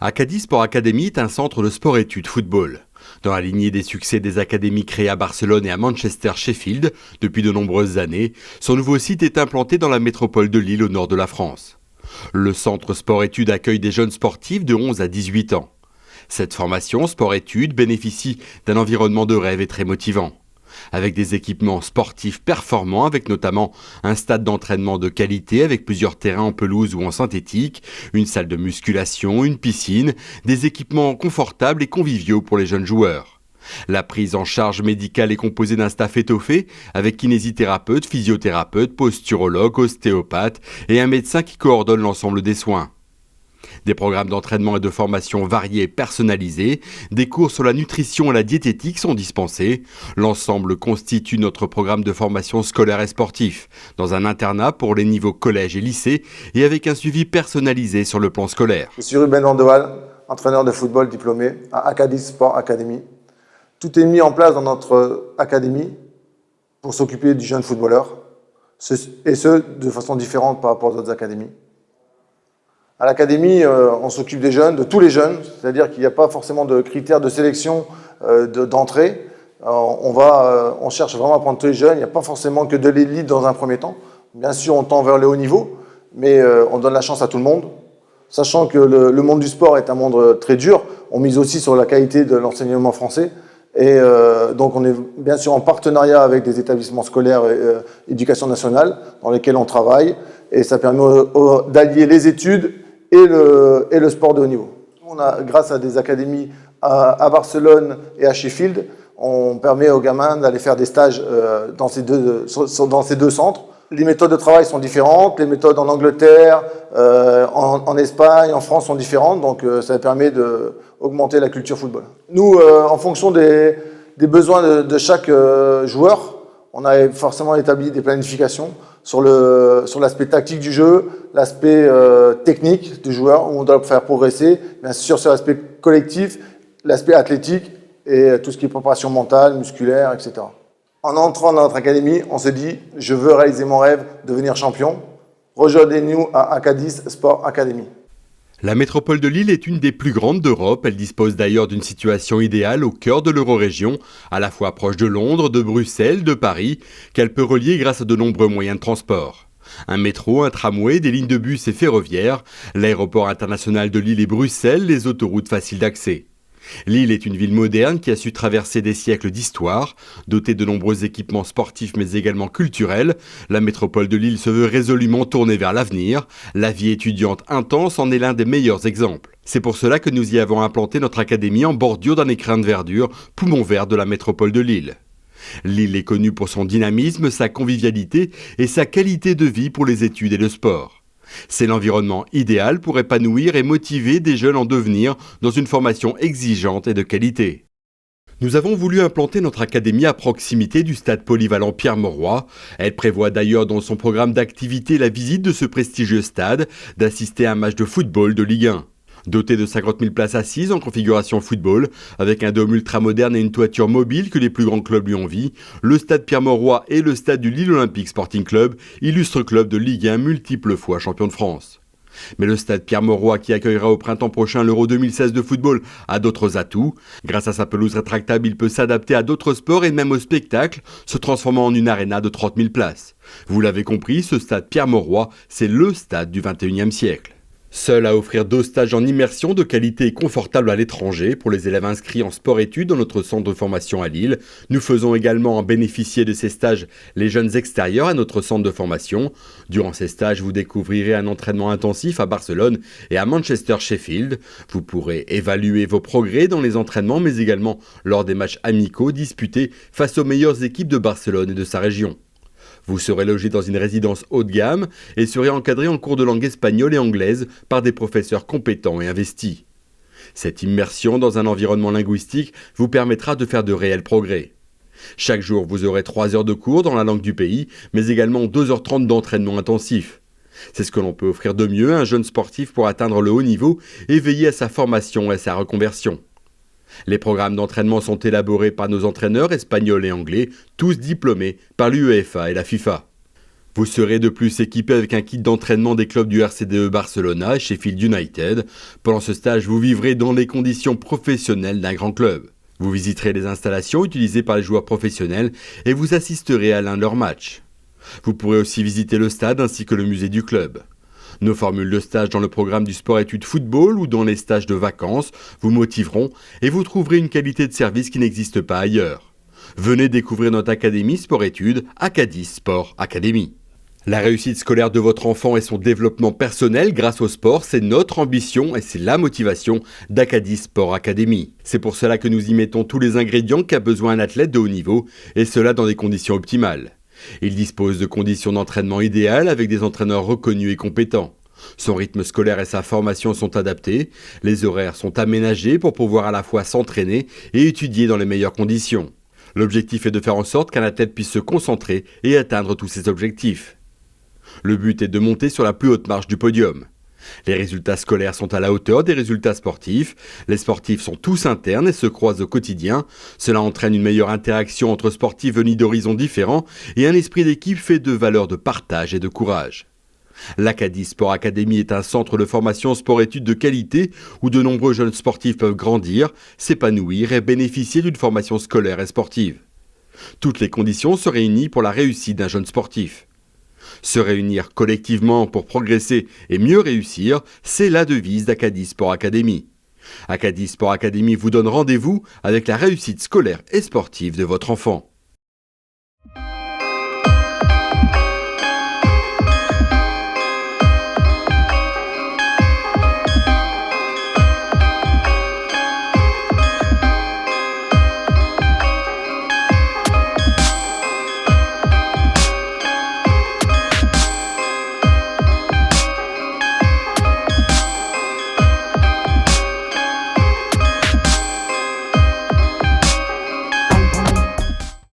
Acadie Sport Academy est un centre de sport-études football. Dans la lignée des succès des académies créées à Barcelone et à Manchester Sheffield depuis de nombreuses années, son nouveau site est implanté dans la métropole de Lille au nord de la France. Le centre sport-études accueille des jeunes sportifs de 11 à 18 ans. Cette formation sport-études bénéficie d'un environnement de rêve et très motivant. Avec des équipements sportifs performants, avec notamment un stade d'entraînement de qualité avec plusieurs terrains en pelouse ou en synthétique, une salle de musculation, une piscine, des équipements confortables et conviviaux pour les jeunes joueurs. La prise en charge médicale est composée d'un staff étoffé avec kinésithérapeute, physiothérapeute, posturologue, ostéopathe et un médecin qui coordonne l'ensemble des soins. Des programmes d'entraînement et de formation variés et personnalisés, des cours sur la nutrition et la diététique sont dispensés. L'ensemble constitue notre programme de formation scolaire et sportif, dans un internat pour les niveaux collège et lycée et avec un suivi personnalisé sur le plan scolaire. Je suis Ruben Vandewaal, entraîneur de football diplômé à Acadie Sport Academy. Tout est mis en place dans notre académie pour s'occuper du jeune footballeur, et ce, de façon différente par rapport aux autres académies. À l'académie, on s'occupe des jeunes, de tous les jeunes, c'est-à-dire qu'il n'y a pas forcément de critères de sélection d'entrée. On cherche vraiment à prendre tous les jeunes, il n'y a pas forcément que de l'élite dans un premier temps. Bien sûr, on tend vers le haut niveau, mais on donne la chance à tout le monde. Sachant que le monde du sport est un monde très dur, on mise aussi sur la qualité de l'enseignement français. Et donc on est bien sûr en partenariat avec des établissements scolaires et éducation nationale dans lesquels on travaille. Et ça permet d'allier les études et le sport de haut niveau. Grâce à des académies à Barcelone et à Sheffield, on permet aux gamins d'aller faire des stages dans ces deux centres. Les méthodes de travail sont différentes, les méthodes en Angleterre, en Espagne, en France sont différentes, donc ça permet d'augmenter la culture football. Nous, en fonction des besoins de chaque joueur, on a forcément établi des planifications sur l'aspect tactique du jeu, l'aspect technique du joueur, où on doit le faire progresser, bien sûr sur l'aspect collectif, l'aspect athlétique et tout ce qui est préparation mentale, musculaire, etc. En entrant dans notre académie, on se dit « Je veux réaliser mon rêve, devenir champion ». Rejoignez-nous à Acadie Sport Academy. La métropole de Lille est une des plus grandes d'Europe. Elle dispose d'ailleurs d'une situation idéale au cœur de l'Eurorégion, à la fois proche de Londres, de Bruxelles, de Paris, qu'elle peut relier grâce à de nombreux moyens de transport. Un métro, un tramway, des lignes de bus et ferroviaires, l'aéroport international de Lille et Bruxelles, les autoroutes faciles d'accès. Lille est une ville moderne qui a su traverser des siècles d'histoire. Dotée de nombreux équipements sportifs mais également culturels, la métropole de Lille se veut résolument tournée vers l'avenir. La vie étudiante intense en est l'un des meilleurs exemples. C'est pour cela que nous y avons implanté notre académie en bordure d'un écrin de verdure, poumon vert de la métropole de Lille. Lille est connue pour son dynamisme, sa convivialité et sa qualité de vie pour les études et le sport. C'est l'environnement idéal pour épanouir et motiver des jeunes en devenir dans une formation exigeante et de qualité. Nous avons voulu implanter notre académie à proximité du stade polyvalent Pierre-Mauroy. Elle prévoit d'ailleurs dans son programme d'activité la visite de ce prestigieux stade, d'assister à un match de football de Ligue 1. Doté de 50 000 places assises en configuration football, avec un dôme ultramoderne et une toiture mobile que les plus grands clubs lui envient, le stade Pierre-Mauroy et le stade du Lille Olympique Sporting Club, illustres clubs de Ligue 1 multiples fois champion de France. Mais le stade Pierre-Mauroy, qui accueillera au printemps prochain l'Euro 2016 de football, a d'autres atouts. Grâce à sa pelouse rétractable, il peut s'adapter à d'autres sports et même au spectacle, se transformant en une aréna de 30 000 places. Vous l'avez compris, ce stade Pierre-Mauroy, c'est le stade du 21e siècle. Seul à offrir 2 stages en immersion de qualité et confortable à l'étranger pour les élèves inscrits en sport-études dans notre centre de formation à Lille. Nous faisons également en bénéficier de ces stages les jeunes extérieurs à notre centre de formation. Durant ces stages, vous découvrirez un entraînement intensif à Barcelone et à Manchester Sheffield. Vous pourrez évaluer vos progrès dans les entraînements mais également lors des matchs amicaux disputés face aux meilleures équipes de Barcelone et de sa région. Vous serez logé dans une résidence haut de gamme et serez encadré en cours de langue espagnole et anglaise par des professeurs compétents et investis. Cette immersion dans un environnement linguistique vous permettra de faire de réels progrès. Chaque jour, vous aurez 3 heures de cours dans la langue du pays, mais également 2h30 d'entraînement intensif. C'est ce que l'on peut offrir de mieux à un jeune sportif pour atteindre le haut niveau et veiller à sa formation et à sa reconversion. Les programmes d'entraînement sont élaborés par nos entraîneurs espagnols et anglais, tous diplômés par l'UEFA et la FIFA. Vous serez de plus équipé avec un kit d'entraînement des clubs du RCDE Barcelona et Sheffield United. Pendant ce stage, vous vivrez dans les conditions professionnelles d'un grand club. Vous visiterez les installations utilisées par les joueurs professionnels et vous assisterez à l'un de leurs matchs. Vous pourrez aussi visiter le stade ainsi que le musée du club. Nos formules de stage dans le programme du sport-études football ou dans les stages de vacances vous motiveront et vous trouverez une qualité de service qui n'existe pas ailleurs. Venez découvrir notre académie sport-études, Acadis Sport Academy. La réussite scolaire de votre enfant et son développement personnel grâce au sport, c'est notre ambition et c'est la motivation d'Acadis Sport Academy. C'est pour cela que nous y mettons tous les ingrédients qu'a besoin un athlète de haut niveau, et cela dans des conditions optimales. Il dispose de conditions d'entraînement idéales avec des entraîneurs reconnus et compétents. Son rythme scolaire et sa formation sont adaptés, les horaires sont aménagés pour pouvoir à la fois s'entraîner et étudier dans les meilleures conditions. L'objectif est de faire en sorte qu'un athlète puisse se concentrer et atteindre tous ses objectifs. Le but est de monter sur la plus haute marche du podium. Les résultats scolaires sont à la hauteur des résultats sportifs. Les sportifs sont tous internes et se croisent au quotidien. Cela entraîne une meilleure interaction entre sportifs venus d'horizons différents et un esprit d'équipe fait de valeurs de partage et de courage. L'Acadis Sport Academy est un centre de formation sport-études de qualité où de nombreux jeunes sportifs peuvent grandir, s'épanouir et bénéficier d'une formation scolaire et sportive. Toutes les conditions se réunissent pour la réussite d'un jeune sportif. Se réunir collectivement pour progresser et mieux réussir, c'est la devise d'Acadis Sport Academy. Acadis Sport Academy vous donne rendez-vous avec la réussite scolaire et sportive de votre enfant.